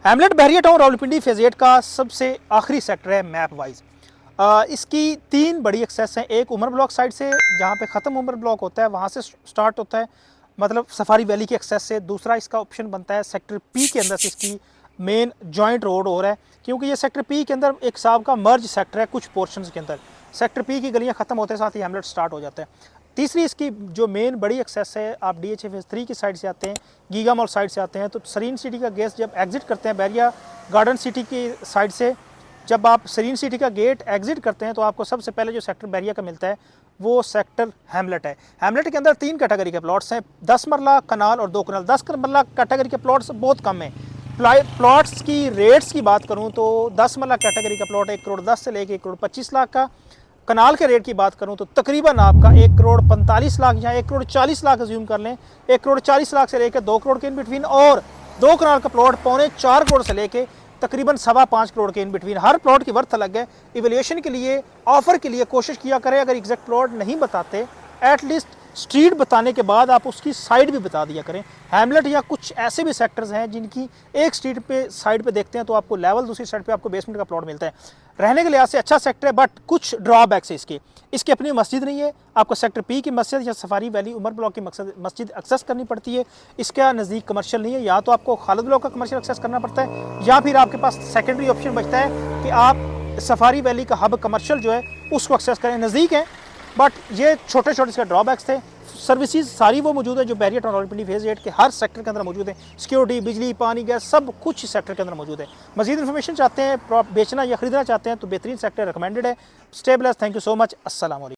Hamlet बहरिया town Rawalpindi phase 8 का सबसे आखिरी सेक्टर है मैप वाइज। इसकी 3 बड़ी एक्सेस हैं। एक उमर ब्लॉक साइड से जहाँ पे ख़त्म उमर ब्लॉक होता है वहाँ से स्टार्ट होता है, मतलब सफारी वैली की एक्सेस से। दूसरा इसका ऑप्शन बनता है सेक्टर पी के अंदर से इसकी मेन जॉइंट रोड हो रहा है, क्योंकि ये सेक्टर पी के अंदर एक साहब का मर्ज सेक्टर है। कुछ पोर्शन के अंदर सेक्टर पी की गलियाँ ख़त्म होते साथ ही हैमलेट स्टार्ट हो जाता है। तीसरी इसकी जो मेन बड़ी एक्सेस है, आप DH फेज 3 की साइड से आते हैं, गीगा मॉल साइड से आते हैं, तो सरीन सिटी का गेट जब एग्जिट करते हैं बहरिया गार्डन सिटी की साइड से, जब आप सरीन सिटी का गेट एग्जिट करते हैं तो आपको सबसे पहले जो सेक्टर बहरिया का मिलता है वो सेक्टर हैमलेट है। हैमलेट के अंदर 3 कैटेगरी के प्लॉट्स हैं, 10 मरला, कनाल और 2 कनाल। 10 मरला कैटेगरी के प्लॉट्स बहुत कम हैं। प्लॉट्स की रेट्स की बात करूं तो 10 मरला कैटेगरी का प्लॉट 1 करोड़ 10 से लेकर 1 करोड़ 25 लाख का। कनाल के रेट की बात करूं तो तकरीबन आपका 1 करोड़ 45 लाख या 1 करोड़ 40 लाख अज्यूम कर लें, 1 करोड़ 40 लाख से लेकर 2 करोड़ के इन बिटवीन। और 2 कनाल का प्लॉट 4.25 करोड़ से लेकर तकरीबन 5.25 करोड़ के इन बिटवीन। हर प्लॉट की वर्थ अलग है। इवेल्यूएशन के लिए, ऑफर के लिए कोशिश किया करें, अगर एग्जैक्ट प्लॉट नहीं बताते एटलीस्ट स्ट्रीट बताने के बाद आप उसकी साइड भी बता दिया करें। हैमलेट या कुछ ऐसे भी सेक्टर्स हैं जिनकी एक स्ट्रीट पे साइड पे देखते हैं तो आपको लेवल, दूसरी साइड पे आपको बेसमेंट का प्लॉट मिलता है। रहने के लिहाज से अच्छा सेक्टर है, बट कुछ ड्रॉबैक्स है इसकी अपनी मस्जिद नहीं है। आपको सेक्टर पी की मस्जिद या सफारी वैली उमर ब्लॉक की मस्जिद एक्सेस करनी पड़ती है। इसका नज़दीक कमर्शियल नहीं है, या तो आपको खालिद ब्लॉक का कमर्शियल एक्सेस करना पड़ता है, या फिर आपके पास सेकेंडरी ऑप्शन बचता है कि आप सफारी वैली का हब कमर्शियल जो है उसको एक्सेस करें। नज़दीक है, बट ये छोटे छोटे इसके ड्रॉबैक्स थे। सर्विसेज सारी वो मौजूद है जो बहरिया टाउन रावलपिंडी फेज 8 के हर सेक्टर के अंदर मौजूद है। सिक्योरिटी, बिजली, पानी, गैस सब कुछ सेक्टर के अंदर मौजूद है। मजीद इन्फॉर्मेशन चाहते हैं, बेचना या खरीदना चाहते हैं तो बेहतरीन सेक्टर रिकमेंडेड है। Stay blessed, thank you so much, अस्सलाम वालेकुम।